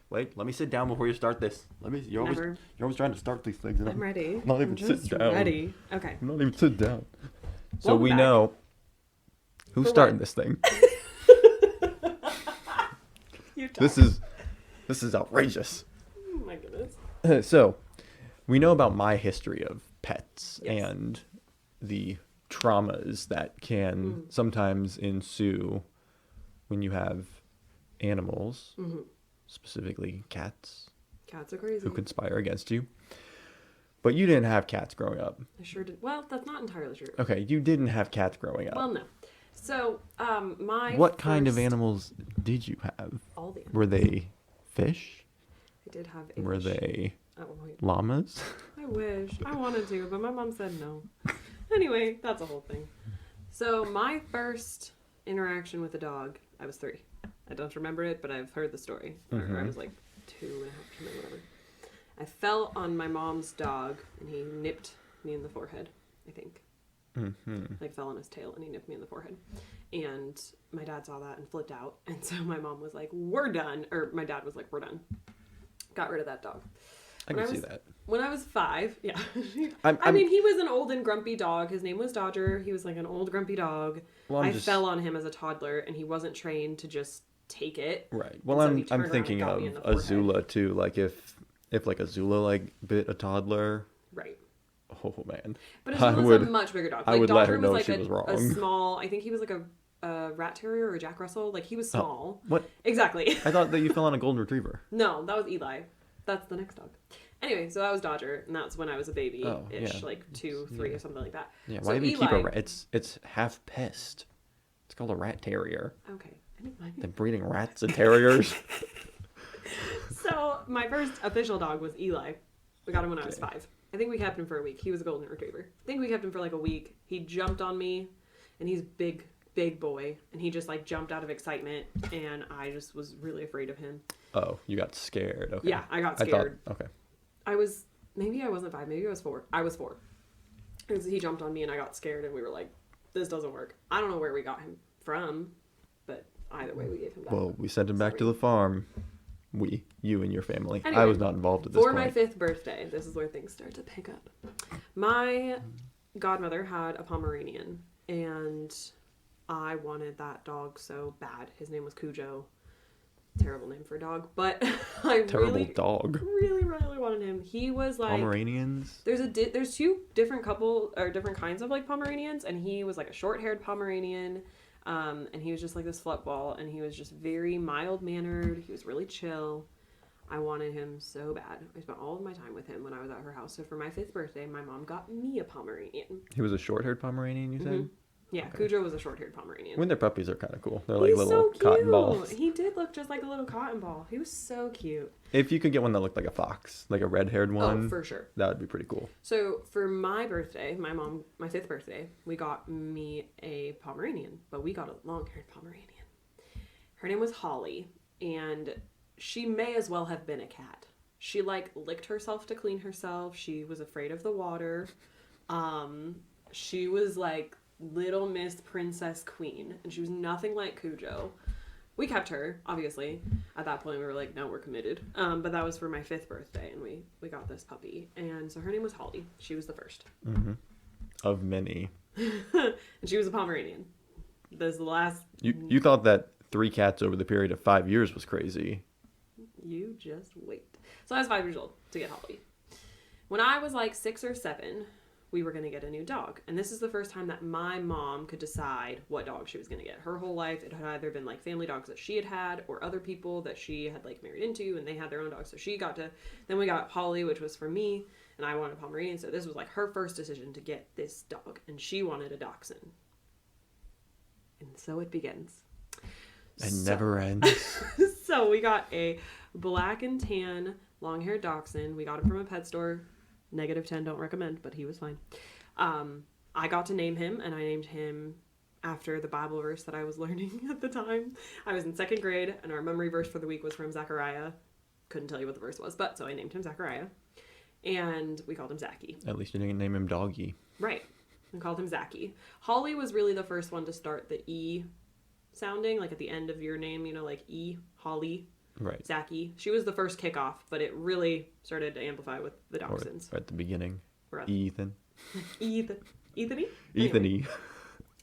Wait, let me sit down before you start this. You're always trying to start these things. I'm ready. I'm not even just sitting down. Ready. Okay. I'm not even sitting down. So Welcome we back. know who's For starting what? this thing. You talk. This is outrageous. Oh my goodness. So we know about my history of pets Yes. and the traumas that can sometimes ensue when you have animals, specifically cats, Cats are crazy. who conspire against you. But you didn't have cats growing up. I sure did. Well, that's not entirely true. Okay, you didn't have cats growing up. Well, no. So, What kind of first- animals did you have? All the animals. Were they fish? I did have a Were fish. they Oh, wait. llamas? I wish. I wanted to, but my mom said no. Anyway, that's a whole thing. So, my first interaction with a dog, I was 3. I don't remember it, but I've heard the story. Or I was like 2.5, or whatever. I fell on my mom's dog, and he nipped me in the forehead, I think. Like, fell on his tail, and he nipped me in the forehead. And my dad saw that and flipped out. And so my mom was like, we're done. Or my dad was like, we're done. Got rid of that dog. I can see that. When I was 5, yeah. I mean, he was an old and grumpy dog. His name was Dodger. He was like an old grumpy dog. Well, I fell on him as a toddler, and he wasn't trained to just take it. Right. Well, And so he turned I'm around thinking and got of me in the a forehead. Zula too. Like if like a Zula like bit a toddler. Right. Oh man. But his I was would- a much bigger dog. I Like, would let her Dodger know was she like was a wrong. small. I think he was like a rat terrier or a Jack Russell. Like he was small. What? Exactly. I thought that you fell on a golden retriever. No, that was Eli. That's the next dog. Anyway, so that was Dodger, and that's when I was a baby-ish, Oh, yeah. like 2, 3, or something like that. Yeah. So Why even keep a Eli- rat? It's half pest. It's called a rat terrier. Okay, I didn't mind. They're breeding rats and terriers. So my first official dog was Eli. We got him when I was Okay. 5. I think we kept him for a week. He was a golden retriever. I think we kept him for like a week. He jumped on me, and he's big boy, and he just like jumped out of excitement, and I just was really afraid of him. Oh, you got scared. Okay. Yeah, I got I thought. scared. Okay. Maybe I wasn't 5. Maybe I was 4. I was 4. Because he jumped on me, and I got scared, and we were like, "This doesn't work." I don't know where we got him from, but either way, we gave him back. Well, we sent him back to the farm. You and your family. Anyway, I was not involved at this For point. my 5th birthday, this is where things start to pick up. My godmother had a Pomeranian, and I wanted that dog so bad. His name was Cujo. Terrible name for a dog, but I Terrible dog. really wanted him. He was like Pomeranians. there's 2 different different kinds of like Pomeranians, and he was like a short-haired Pomeranian. And he was just like this fluff ball, and he was just very mild-mannered. He was really chill. I wanted him so bad. I spent all of my time with him when I was at her house. So for my 5th birthday, my mom got me a Pomeranian. He was a short-haired Pomeranian, you said? Yeah, Okay. Cujo was a short-haired Pomeranian. When their puppies are kind of cool. They're like He's little so cute. cotton balls. He did look just like a little cotton ball. He was so cute. If you could get one that looked like a fox, like a red-haired one, Oh, for sure. that would be pretty cool. So for my birthday, my 5th birthday, we got me a Pomeranian, but we got a long-haired Pomeranian. Her name was Holly, and she may as well have been a cat. She like licked herself to clean herself. She was afraid of the water. She was like Little Miss Princess Queen, and she was nothing like Cujo. We kept her, obviously. At that point, we were like, no, we're committed. But that was for my 5th birthday, and we got this puppy. And so her name was Holly. She was the first. Of many. And she was a Pomeranian. This is the last... You thought that 3 cats over the period of 5 years was crazy. You just wait. So I was 5 years old to get Holly. When I was like 6 or 7, we were going to get a new dog. And this is the first time that my mom could decide what dog she was going to get. Her whole life, it had either been like family dogs that she had had, or other people that she had like married into, and they had their own dogs. So she got to... Then we got Holly, which was for me, and I wanted a Pomeranian. So this was like her first decision to get this dog. And she wanted a Dachshund. And so it begins. And never ends. So we got a black and tan long-haired dachshund. We got him from a pet store. -10, don't recommend, but he was fine. I got to name him, and I named him after the Bible verse that I was learning at the time. I was in 2nd grade, and our memory verse for the week was from Zechariah. Couldn't tell you what the verse was, but so I named him Zechariah. And we called him Zachy. At least you didn't name him Doggy. Right. We called him Zachy. Holly was really the first one to start the E sounding, like at the end of your name, you know, like E, Holly. Right. Zachy. She was the first kickoff, but it really started to amplify with the dachshunds. Or at the beginning. Right. Ethan. Ethany? Ethany. Anyway.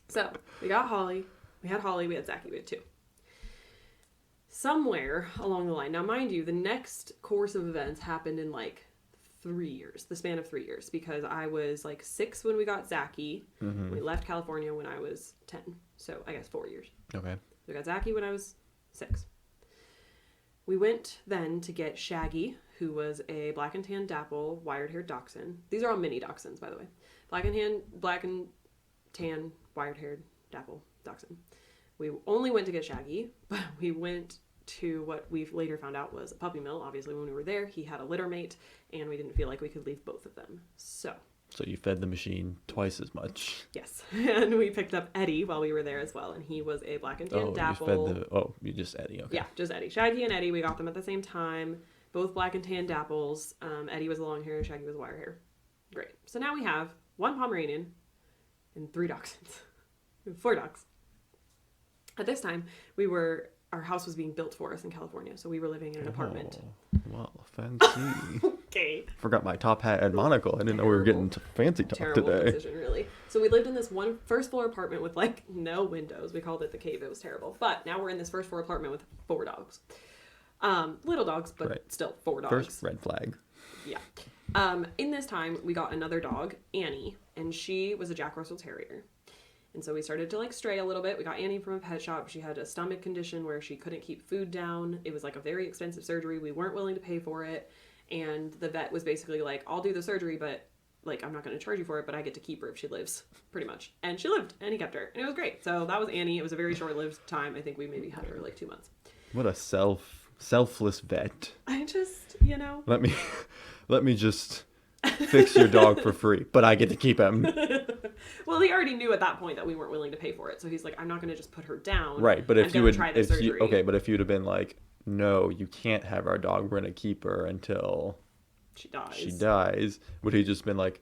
So, we got Holly. We had Holly. We had Zachy. We had 2. Somewhere along the line. Now, mind you, the next course of events happened in like 3 years. The span of 3 years. Because I was like 6 when we got Zachy. Mm-hmm. We left California when I was 10. So, I guess 4 years. Okay. So, we got Zachy when I was 6. We went then to get Shaggy, who was a black and tan dapple, wired-haired dachshund. These are all mini dachshunds, by the way. Black and tan, wired-haired dapple dachshund. We only went to get Shaggy, but we went to what we later found out was a puppy mill. Obviously, when we were there, he had a litter mate, and we didn't feel like we could leave both of them. So you fed the machine twice as much. yes, and we picked up Eddie while we were there as well, and he was a black and tan dapple. You just Eddie, okay. Yeah, just Eddie. Shaggy and Eddie, we got them at the same time. Both black and tan dapples. Eddie was a long hair, Shaggy was a wire hair. Great. So now we have 1 Pomeranian and 3 dachshunds. 4 dogs. At this time, our house was being built for us in California, so we were living in an apartment. Well, fancy. Okay. Forgot my top hat and monocle. I didn't know we were getting fancy talk Terrible today. decision, really. So we lived in this one first floor apartment with like no windows. We called it the cave. It was terrible. But now we're in this first floor apartment with 4 dogs. Little dogs, but right. Still 4 dogs. First red flag. Yeah. In this time, we got another dog, Annie, and she was a Jack Russell Terrier. And so we started to like stray a little bit. We got Annie from a pet shop. She had a stomach condition where she couldn't keep food down. It was like a very expensive surgery. We weren't willing to pay for it. And the vet was basically like, I'll do the surgery, but like, I'm not going to charge you for it, but I get to keep her if she lives, pretty much. And she lived, and he kept her. And it was great. So that was Annie. It was a very short-lived time. I think we maybe had her like 2 months. What a selfless vet. I just, Let me just fix your dog for free, but I get to keep him. Well, he already knew at that point that we weren't willing to pay for it, so he's like, I'm not going to just put her down. Right, but if you would, but if you'd have been like, no, you can't have our dog. We're going to keep her until she dies. Would he just been like,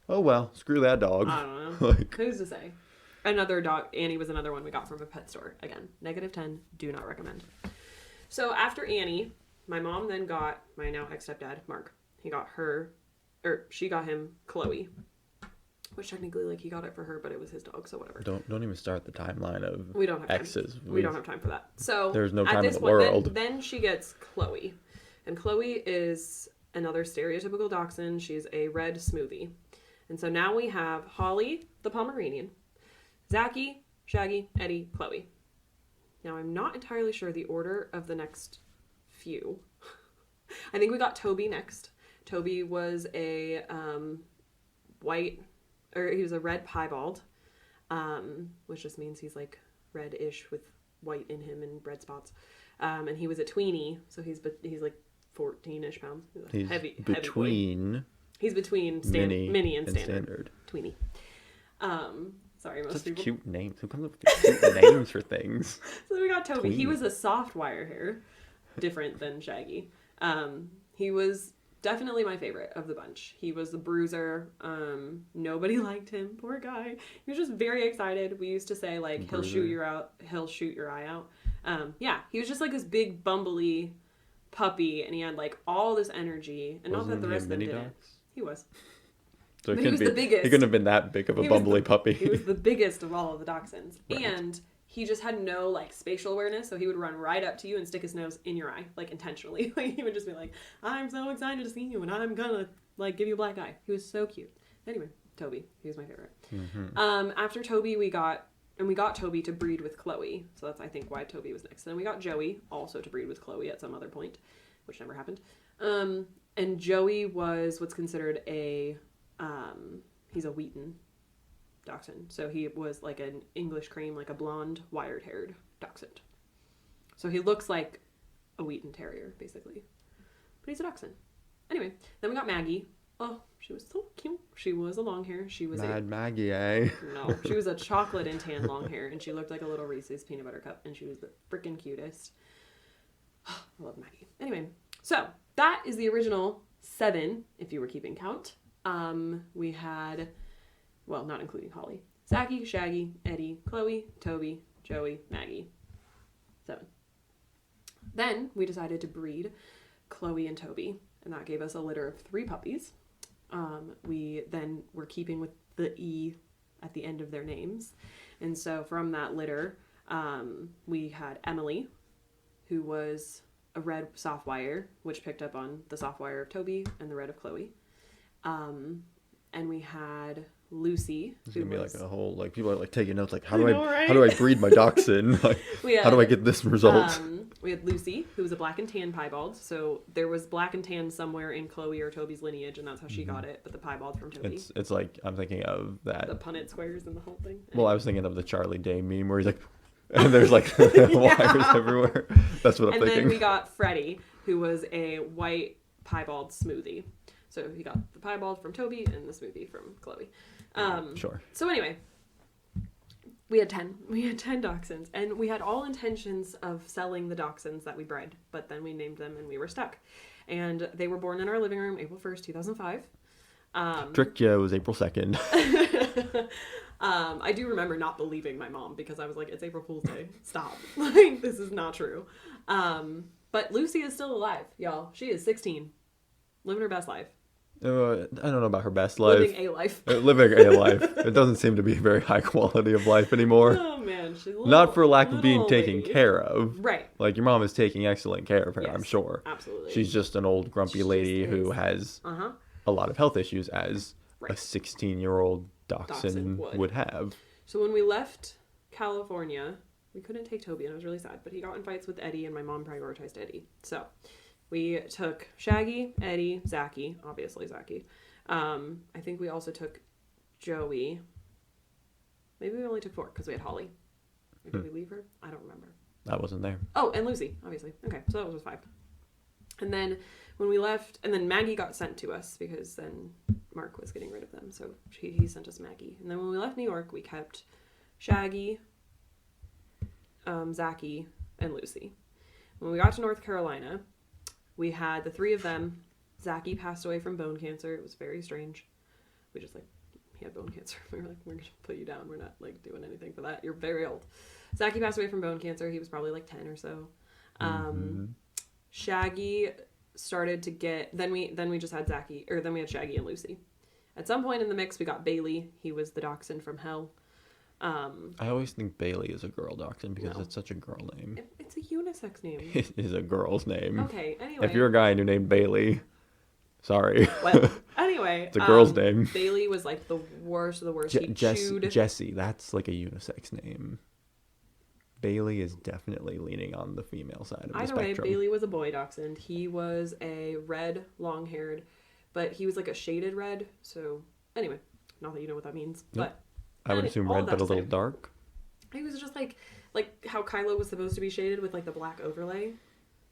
oh well, screw that dog? I don't know. Like, who's to say? Another dog. Annie was another one we got from a pet store. Again, -10. Do not recommend. So after Annie, my mom then got my now ex-stepdad, Mark. She got him Chloe. Which technically, like, he got it for her, but it was his dog, so whatever. Don't even start the timeline of we don't have exes. Time. We don't have time for that. So there's no time in the world. Then she gets Chloe. And Chloe is another stereotypical dachshund. She's a red smoothie. And so now we have Holly, the Pomeranian, Zachy, Shaggy, Eddie, Chloe. Now, I'm not entirely sure the order of the next few. I think we got Toby next. Toby was a he was a red piebald, which just means he's like red-ish with white in him and red spots. And he was a tweenie, so he's like 14-ish pounds. He's heavy between. He's between mini and standard. Tweenie. Sorry, most people. Cute names. Who comes up with cute names for things? So we got Toby. Tweenie. He was a soft wire hair, different than Shaggy. He was definitely my favorite of the bunch. He was the bruiser. Nobody liked him. Poor guy. He was just very excited. We used to say like he'll shoot your eye out. Yeah, he was just like this big bumbly puppy, and he had like all this energy. And not that the rest of them didn't. He was. So he was the biggest. He couldn't have been that big of a bumbly puppy. He was the biggest of all of the dachshunds. Right. And he just had no like spatial awareness, so he would run right up to you and stick his nose in your eye, like intentionally. Like he would just be like, "I'm so excited to see you, and I'm gonna like give you a black eye." He was so cute. Anyway, Toby, he was my favorite. Mm-hmm. After Toby, we got Toby to breed with Chloe, so that's I think why Toby was next. Then we got Joey also to breed with Chloe at some other point, which never happened. And Joey was what's considered he's a Wheaton dachshund. So he was like an English cream, like a blonde, wired-haired dachshund. So he looks like a Wheaton Terrier, basically. But he's a dachshund. Anyway, then we got Maggie. Oh, she was so cute. She was a long hair. She was Maggie, eh? No, she was a chocolate and tan long hair, and she looked like a little Reese's peanut butter cup, and she was the freaking cutest. I love Maggie. Anyway, so that is the original 7, if you were keeping count. We had, well, not including Holly, Zachy, Shaggy, Eddie, Chloe, Toby, Joey, Maggie. 7. Then we decided to breed Chloe and Toby, and that gave us a litter of 3 puppies. We then were keeping with the E at the end of their names. And so from that litter, we had Emily, who was a red soft wire, which picked up on the soft wire of Toby and the red of Chloe. And we had Lucy. It's gonna be like a whole, like, people are like taking notes, like, how do I breed my dachshund? Like, how do I get this result? We had Lucy, who was a black and tan piebald. So there was black and tan somewhere in Chloe or Toby's lineage, and that's how she got it. But the piebald from Toby. It's like, I'm thinking of that. The Punnett squares and the whole thing. Well, I was thinking of the Charlie Day meme where he's like, and there's like wires everywhere. That's what I'm thinking. And then we got Freddie, who was a white piebald smoothie. So he got the piebald from Toby and the smoothie from Chloe. Sure. So anyway, we had 10 dachshunds, and we had all intentions of selling the dachshunds that we bred, but then we named them and we were stuck. And they were born in our living room April 1st, 2005. Tricked you, it was April 2nd. I do remember not believing my mom because I was like, it's April Fool's Day. Stop. Like, this is not true. But Lucy is still alive, y'all. She is 16. Living her best life. I don't know about her best life. Living a life. Living a life. It doesn't seem to be a very high quality of life anymore. Oh, man. She's not for lack of being taken care of. Right. Like, your mom is taking excellent care of her, yes, I'm sure. Absolutely. She's just an old grumpy lady who has a lot of health issues, as a 16-year-old dachshund would have. So when we left California, we couldn't take Toby, and I was really sad, but he got in fights with Eddie, and my mom prioritized Eddie. So we took Shaggy, Eddie, Zachy, obviously Zachy. I think we also took Joey. Maybe we only took 4 because we had Holly. Or did we leave her? I don't remember. I wasn't there. Oh, and Lucy, obviously. Okay, so that was 5. And then when we left, and then Maggie got sent to us because then Mark was getting rid of them. So he sent us Maggie. And then when we left New York, we kept Shaggy, Zachy, and Lucy. When we got to North Carolina, we had the 3 of them. Zachy passed away from bone cancer. It was very strange. We just he had bone cancer. We were like, we're going to put you down. We're not doing anything for that. You're very old. Zachy passed away from bone cancer. He was probably 10 or so. Shaggy started to get, then we just had Zachy, or then we had Shaggy and Lucy. At some point in the mix, we got Bailey. He was the dachshund from hell. I always think Bailey is a girl dachshund because it's such a girl name. It's a unisex name. It is a girl's name. Okay, anyway. If you're a guy and you're named Bailey, sorry. Well, anyway. It's a girl's name. Bailey was the worst of the worst. Jessie, that's like a unisex name. Bailey is definitely leaning on the female side of the spectrum. Either way, Bailey was a boy dachshund. He was a red, long-haired, but he was a shaded red. So anyway, not that you know what that means, but I would assume red, but a little dark. He was just like how Kylo was supposed to be shaded with the black overlay.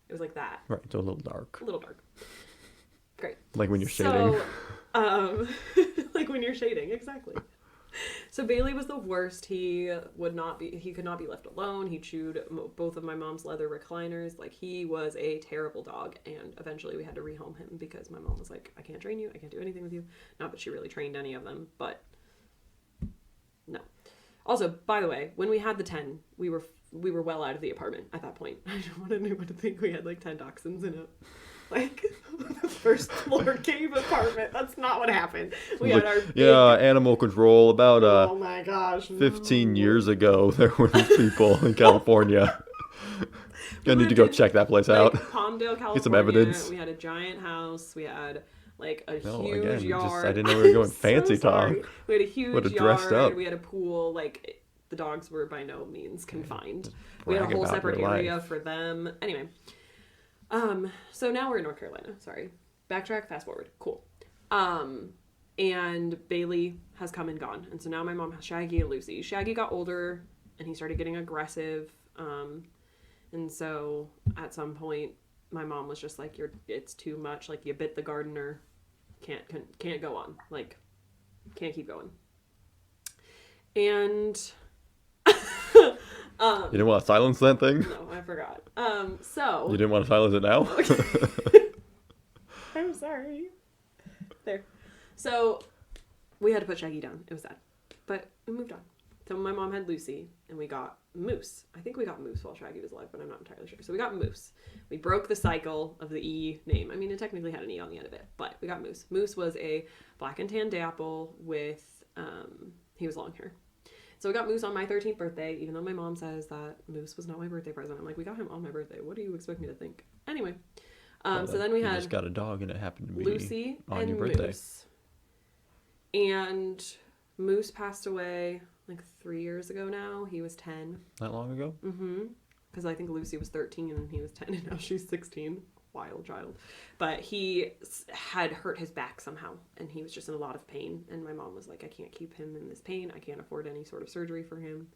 It was like that. Right, so a little dark. A little dark. Great. Like when you're shading. So, like when you're shading, exactly. So Bailey was the worst. He could not be left alone. He chewed both of my mom's leather recliners. He was a terrible dog, and eventually we had to rehome him because my mom was like, I can't train you. I can't do anything with you. Not that she really trained any of them, but no. Also, by the way, when we had the 10, we were well out of the apartment at that point. I don't want anyone to think we had 10 dachshunds in it. The first floor cave apartment. That's not what happened. We had our big... animal control. About oh my gosh, 15 years ago, there were these people in California. I need to go check that place out. Palmdale, California. Get some evidence. We had a giant house. We had a huge yard. I didn't know we were going fancy talk. We had a huge yard. Up. We had a pool. The dogs were by no means confined. We had a whole separate area for them. Anyway. So now we're in North Carolina. Sorry. Backtrack, fast forward. Cool. And Bailey has come and gone. And so now my mom has Shaggy and Lucy. Shaggy got older and he started getting aggressive. And so at some point my mom was just like, it's too much. You bit the gardener. Can't go on. Can't keep going. And you didn't want to silence that thing? No, I forgot. So you didn't want to silence it now? I'm sorry. There. So we had to put Shaggy down. It was sad, but we moved on. So my mom had Lucy, and we got Moose. I think we got Moose while Shaggy was alive, but I'm not entirely sure. So we got Moose. We broke the cycle of the E name. I mean, it technically had an E on the end of it, but we got Moose. Moose was a black and tan dapple with, he was long hair. So we got Moose on my 13th birthday, even though my mom says that Moose was not my birthday present. I'm like, we got him on my birthday. What do you expect me to think? Anyway, so then we had... You just got a dog and it happened to be Lucy on and your birthday. Moose. And Moose passed away like 3 years ago now. He was 10. That long ago? Mm-hmm. Because I think Lucy was 13 and he was 10 and now she's 16. Wild child. But he had hurt his back somehow and he was just in a lot of pain. And my mom was like, I can't keep him in this pain. I can't afford any sort of surgery for him.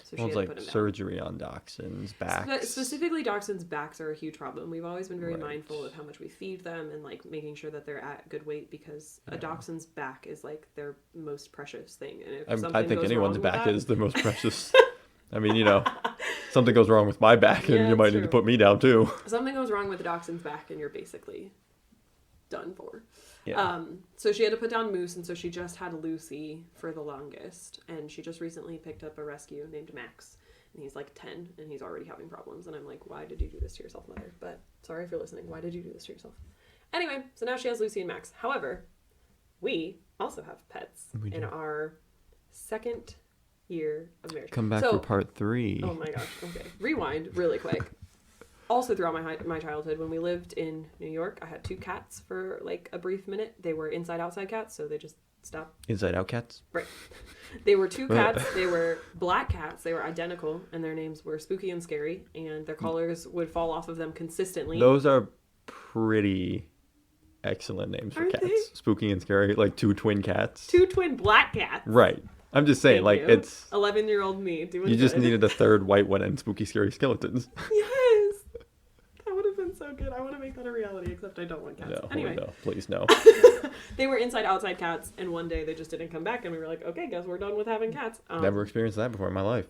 So Well, it's like surgery on dachshunds' backs. Specifically, dachshunds' backs are a huge problem. We've always been very Right. mindful of how much we feed them and like making sure that they're at good weight because a dachshund's back is like their most precious thing. And if something I think goes anyone's wrong back with is the most precious. I mean, you know, something goes wrong with my back and Yeah, you might it's need to true. put me down too. something goes wrong with the dachshund's back and you're basically done for. Yeah. So she had to put down Moose, and so she just had Lucy for the longest, and she just recently picked up a rescue named Max. And he's like 10 and he's already having problems. And I'm like, why did you do this to yourself, mother? But sorry if you're listening. Why did you do this to yourself? Anyway, so now she has Lucy and Max. However, we also have pets in our second year of marriage. Come back for part 3. Oh my gosh. Okay. Rewind really quick. Also throughout my childhood, when we lived in New York, I had 2 cats for like a brief minute. They were inside-outside cats, so they just stopped. Inside-out cats? Right. They were 2 cats. They were black cats. They were identical, and their names were Spooky and Scary, and their collars would fall off of them consistently. Those are pretty excellent names for Aren't cats. they? Spooky and Scary, like 2 twin cats. 2 twin black cats. Right. I'm just saying, Thank like, you. it's... 11-year-old me doing You just good. needed a third white one and spooky, scary skeletons. Yes! That would have been so good. I want to make that a reality, except I don't want cats. No, Anyway. no, please no. They were inside-outside cats, and one day they just didn't come back, and we were like, okay, guess we're done with having cats. Never experienced that before in my life.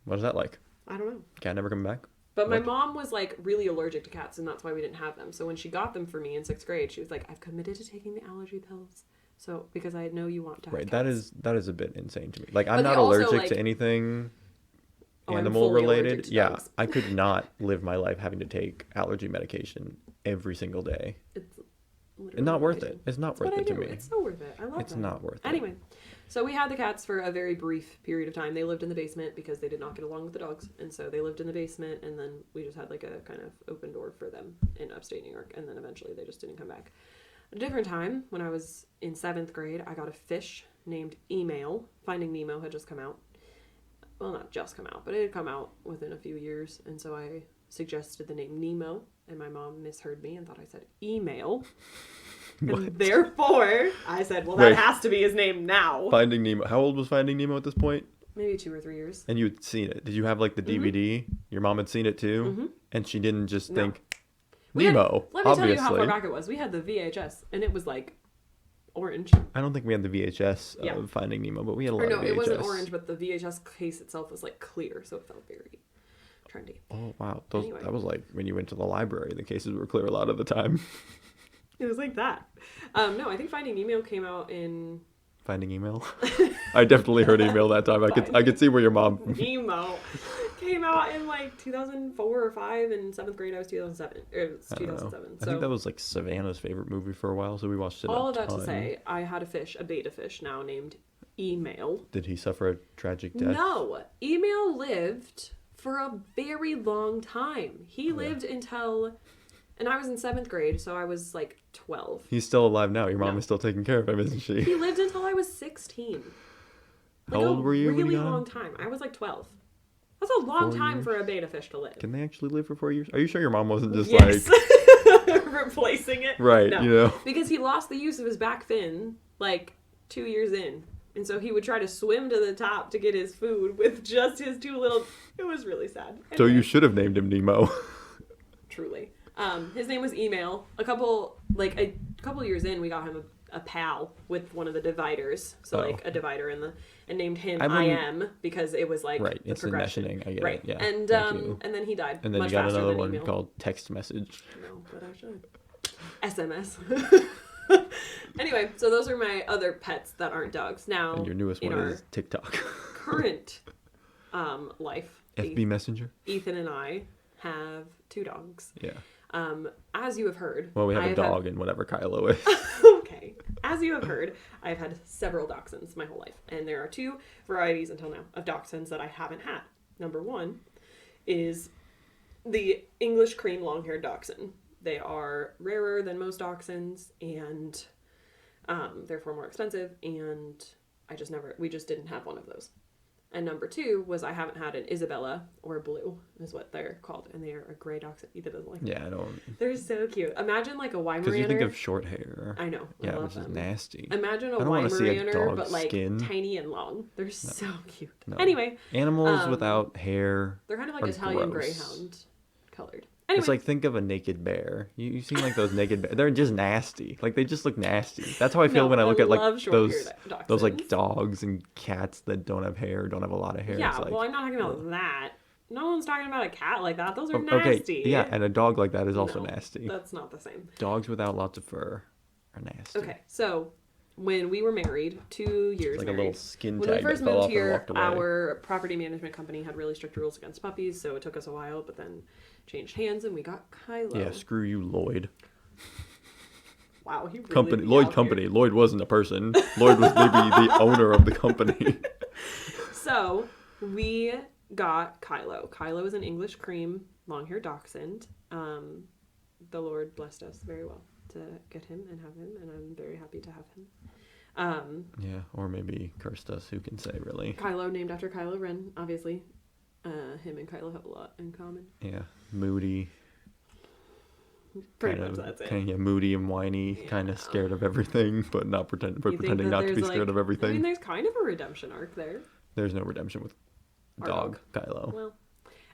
What is that like? I don't know. Cat never come back? But my What? mom was like really allergic to cats, and that's why we didn't have them. So when she got them for me in 6th grade, she was like, I've committed to taking the allergy pills. So because I know you want to have Right, cats. that is a bit insane to me. Like, I'm But not they also, allergic like- to anything Oh, I'm animal fully allergic related. to Yeah, dogs. I could not live my life having to take allergy medication every single day. It's literally It's not worth amazing. it. It's not That's worth what it I to do. me. It's so worth it. I love It's that. not worth it. Anyway, so we had the cats for a very brief period of time. They lived in the basement because they did not get along with the dogs. And so they lived in the basement, and then we just had like a kind of open door for them in upstate New York. And then eventually they just didn't come back. At a different time, when I was in 7th grade, I got a fish named Email. Finding Nemo had just come out. Well, not just come out, but it had come out within a few years. And so I suggested the name Nemo, and my mom misheard me and thought I said email. And therefore, I said, well, that Wait. has to be his name now. Finding Nemo. How old was Finding Nemo at this point? Maybe 2 or 3 years. And you'd seen it. Did you have like the DVD? Your mom had seen it too? And she didn't just No. think, We had- Nemo, let me tell you how obviously. far back it was. We had the VHS, and it was like orange. I don't think we had the VHS Yeah. of Finding Nemo, but we had a lot Or no, of VHS. it wasn't orange, but the VHS case itself was like clear, so it felt very trendy. Oh, wow. Anyway. That was like when you went to the library. The cases were clear a lot of the time. It was like that. No, I think Finding Nemo came out in Finding Email. I definitely heard email that time. I could see where your mom... Nemo came out in like 2004 or 5, and 7th grade I was 2007. It was I don't know. 2007. I So think that was like Savannah's favorite movie for a while, so we watched it all a of that ton. to say, I had a fish, a beta fish now named Email. Did he suffer a tragic death? No, Email lived for a very long time. He lived until, and I was in 7th grade, so I was like 12. He's still alive now. Your mom No. is still taking care of him, isn't she? He lived until I was 16. How old were you when you Really got him? long time. I was like 12. That's a long 4 time years? for a beta fish to live. Can they actually live for 4 years? Are you sure your mom wasn't just Yes. like... Replacing it. Right, No. you know? Because he lost the use of his back fin like 2 years in. And so he would try to swim to the top to get his food with just his 2 little... It was really sad. So you Anyway, should have named him Nemo. truly. His name was Email. A couple years in, we got him a pal with one of the dividers. So Oh. like a divider and named him I I wouldn't- Am because it was like Right, the instant progression. messaging, I get right. it, yeah, And thank you. and then he died. And then much you got faster another than one email. called text message. No, but I should. SMS. Anyway, so those are my other pets that aren't dogs. Now, And your newest in one our is TikTok. current life, FB Messenger. Ethan and I have 2 dogs. Yeah. As you have heard... Well, we have a dog and whatever Kylo is. Okay. As you have heard, I've had several dachshunds my whole life. And there are 2 varieties until now of dachshunds that I haven't had. Number 1 is the English cream long-haired dachshund. They are rarer than most dachshunds and therefore more expensive. And we just didn't have one of those. And number 2 was I haven't had an Isabella, or Blue is what they're called. And they are a gray dachshund. Ethan doesn't like them. Yeah, I don't. They're so cute. Imagine like a Weimaraner. Because you think of short hair. I know. Yeah, which is nasty. Imagine a Weimaraner, but like tiny and long. They're so cute. No. Anyway. Animals without hair. They're kind of like Italian Greyhound colored. Anyway. It's like, think of a naked bear. You've seen like those naked bears. They're just nasty. Like, they just look nasty. That's how I feel when I look at like those like dogs and cats that don't have hair, don't have a lot of hair. Yeah, like, well, I'm not talking about that. No one's talking about a cat like that. Those are nasty. Okay, yeah, and a dog like that is also nasty. That's not the same. Dogs without lots of fur are nasty. Okay, so when we were married, 2 years like married, a little skin tag when we first that fell moved off here, and walked away. our property management company had really strict rules against puppies, so it took us a while, but then changed hands and we got Kylo. Yeah, screw you, Lloyd. Wow, he really company Lloyd Company. Here. Lloyd wasn't a person. Lloyd was maybe the owner of the company. So we got Kylo. Kylo is an English cream long-haired dachshund. The Lord blessed us very well to get him and have him, and I'm very happy to have him. Yeah, or maybe cursed us. Who can say, really? Kylo, named after Kylo Ren, obviously. Him and Kylo have a lot in common. Yeah, moody. Pretty much that's it. Yeah, moody and whiny, kind of scared of everything, but not pretending not to be scared of everything. I mean, there's kind of a redemption arc there. There's no redemption with dog Kylo. Well,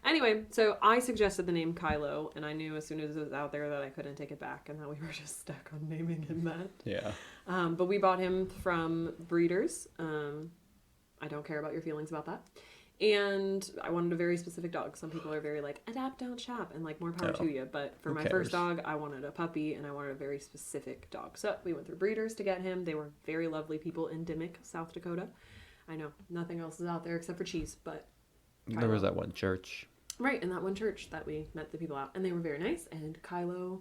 anyway, so I suggested the name Kylo, and I knew as soon as it was out there that I couldn't take it back, and that we were just stuck on naming him that. Yeah. But we bought him from breeders. I don't care about your feelings about that. And I wanted a very specific dog. Some people are very like, adapt, don't shop, and like, more power to you. But for my first dog, I wanted a puppy, and I wanted a very specific dog. So we went through breeders to get him. They were very lovely people in Dimmock, South Dakota. I know nothing else is out there except for cheese, but there was that one church. Right, in that one church that we met the people at. And they were very nice, and Kylo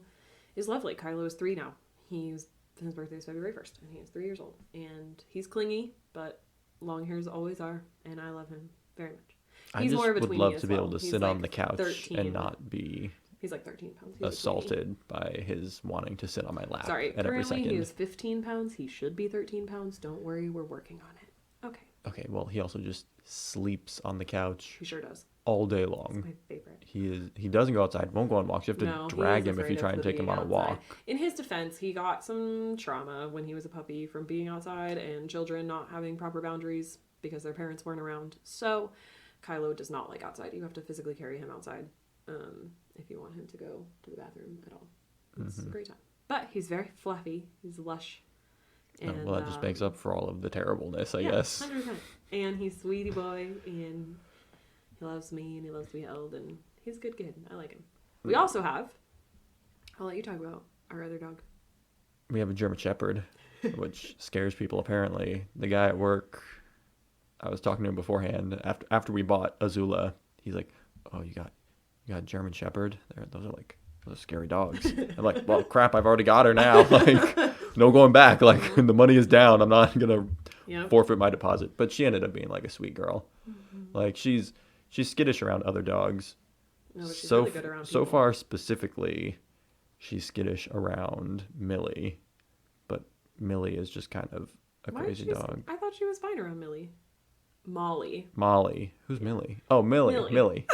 is lovely. Kylo is 3 now. His birthday is February 1st, and he is 3 years old. And he's clingy, but long hairs always are, and I love him very much. He's I just would love to be able to sit on the couch 13. And not be he's like 13 pounds. Assaulted by his wanting to sit on my lap. Sorry, at every second. He is 15 pounds. He should be 13 pounds. Don't worry, we're working on it. Okay. Okay, well, he also just sleeps on the couch. He sure does. All day long. That's my favorite. He doesn't go outside, won't go on walks. You have to drag him if you try and take him on a walk. In his defense, he got some trauma when he was a puppy from being outside and children not having proper boundaries because their parents weren't around. So Kylo does not like outside. You have to physically carry him outside if you want him to go to the bathroom at all. It's a great time. But he's very fluffy. He's lush. And, well, that just makes up for all of the terribleness, I guess. 100%. And he's a sweetie boy, and he loves me, and he loves to be held, and he's a good kid. I like him. We also have, I'll let you talk about our other dog. We have a German Shepherd, which scares people, apparently. The guy at work, I was talking to him beforehand. After we bought Azula, he's like, oh, you got German Shepherd? Those are scary dogs. I'm like, well, crap, I've already got her now. Like, no going back. Like, the money is down. I'm not going to forfeit my deposit. But she ended up being like a sweet girl. Mm-hmm. Like, she's skittish around other dogs. No, but she's really good around people. So far, specifically, she's skittish around Millie. But Millie is just kind of a crazy dog. I thought she was fine around Millie. Molly. Who's Millie? Oh, Millie.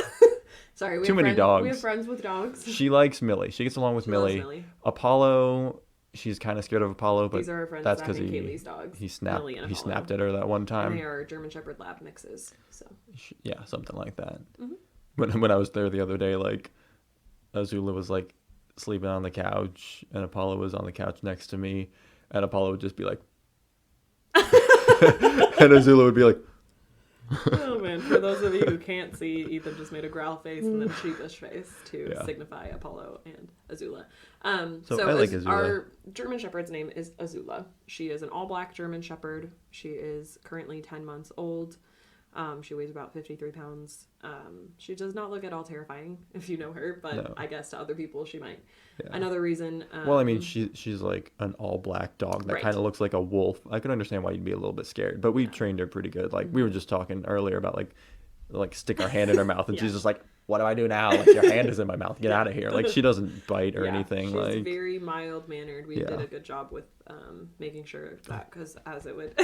Sorry, too many dogs. We have friends with dogs. She likes Millie. She gets along with Millie. Apollo, she's kind of scared of Apollo, but these are our friends, that's because he snapped at her that one time. And they are German Shepherd Lab mixes. So yeah, something like that. Mm-hmm. When I was there the other day, like Azula was like sleeping on the couch, and Apollo was on the couch next to me, and Apollo would just be like, and Azula would be like. Oh man, for those of you who can't see, Ethan just made a growl face and then a sheepish face to signify Apollo and Azula. So I like Azula. Our German Shepherd's name is Azula. She is an all-black German Shepherd. She is currently 10 months old. She weighs about 53 pounds. She does not look at all terrifying if you know her, but No. I guess to other people she might. Yeah. Another reason. Well, I mean, she's like an all black dog that Right. kind of looks like a wolf. I could understand why you'd be a little bit scared, but we trained her pretty good. Like we were just talking earlier about like stick our hand in her mouth, and Yeah. she's just like, "What do I do now? Like your hand is in my mouth. Get out of here!" Like she doesn't bite or Yeah, anything. she's Like very mild mannered. We Yeah. did a good job with making sure of that because as it would.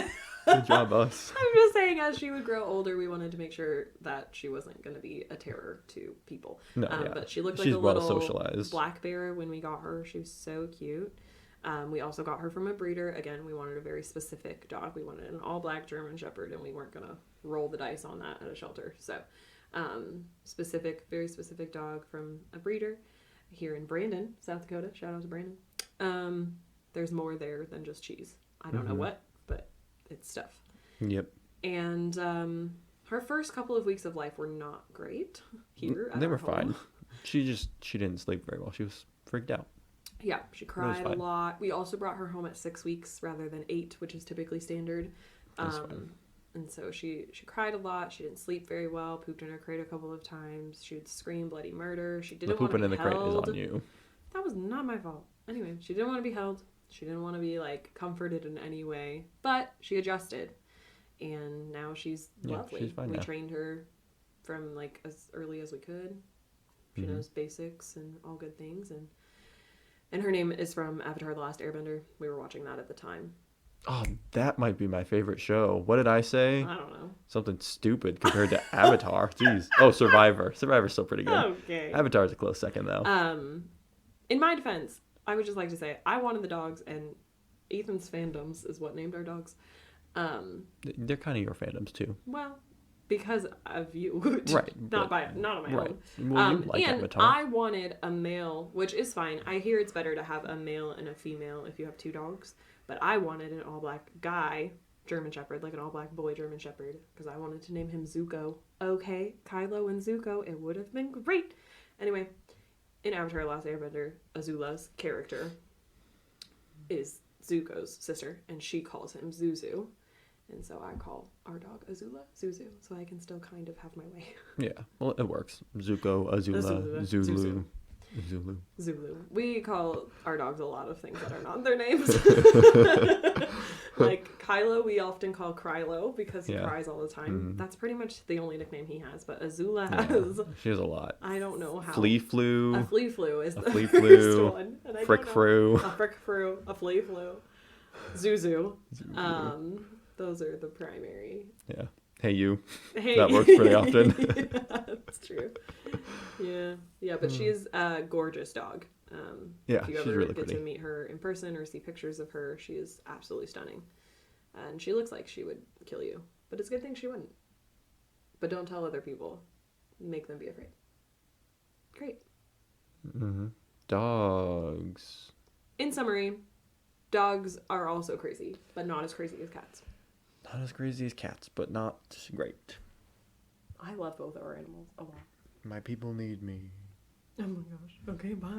good job, us. I'm just saying, as she would grow older, we wanted to make sure that she wasn't going to be a terror to people. No, yeah. But she looked like She's a well little socialized. black bear when we got her. She was so cute. We also got her from a breeder. Again, we wanted a very specific dog. We wanted an all black German Shepherd, and we weren't going to roll the dice on that at a shelter. So, very specific dog from a breeder here in Brandon, South Dakota. Shout out to Brandon. There's more there than just cheese. I don't know what, but it's stuff. Yep. And her first couple of weeks of life were not great here. They at were our home. fine. She didn't sleep very well. She was freaked out. Yeah, she cried a fine. lot. We also brought her home at 6 weeks rather than 8, which is typically standard. That's fine. And so she cried a lot. She didn't sleep very well. Pooped in her crate a couple of times. She would scream bloody murder. She The didn't want to pooping be in the crate is held. on you. That was not my fault. Anyway, she didn't want to be held. She didn't want to be like comforted in any way. But she adjusted, and now she's lovely. She's fine We now. trained her from like as early as we could. She knows basics and all good things, and her name is from Avatar: The Last Airbender. We were watching that at the time. Oh, that might be my favorite show. What did I say? I don't know. Something stupid compared to Avatar. Jeez. Oh, Survivor. Survivor's still pretty good. Okay. Avatar's a close second though. In my defense, I would just like to say I wanted the dogs, and Ethan's fandoms is what named our dogs. They're kind of your fandoms too. Well, because of you, Right, not but- on my Right. own. Well, you like and Avatar. I wanted a male, which is fine. I hear it's better to have a male and a female if you have 2 dogs. But I wanted an all-black guy German Shepherd, like an all-black boy German Shepherd, because I wanted to name him Zuko. Okay, Kylo and Zuko, it would have been great. Anyway, in Avatar: The Last Airbender, Azula's character is Zuko's sister, and she calls him Zuzu. And so I call our dog Azula Zuzu, so I can still kind of have my way. Yeah, well, it works. Zuko, Azula, Zulu. Zulu. Zulu. We call our dogs a lot of things that are not their names. Like Kylo, we often call Krylo because he Yeah. cries all the time. That's pretty much the only nickname he has. But Azula Yeah, has, she has a lot. I don't know how. Flea flu. A flea flu is the flea first flu, one. And I don't frick know. fru. A frick fru, a flea flu, Zuzu. Those are the primary. Yeah. Hey, you. Hey. That works pretty often. Yeah, that's true. Yeah, but she's a gorgeous dog. Yeah, if you she's ever really get pretty. to meet her in person or see pictures of her, she is absolutely stunning. And she looks like she would kill you, but it's a good thing she wouldn't. But don't tell other people. Make them be afraid. Great. Dogs. In summary, dogs are also crazy, but not as crazy as cats. Not as crazy as cats, but not great. I love both our animals a lot. My people need me. Oh my gosh. Okay, bye.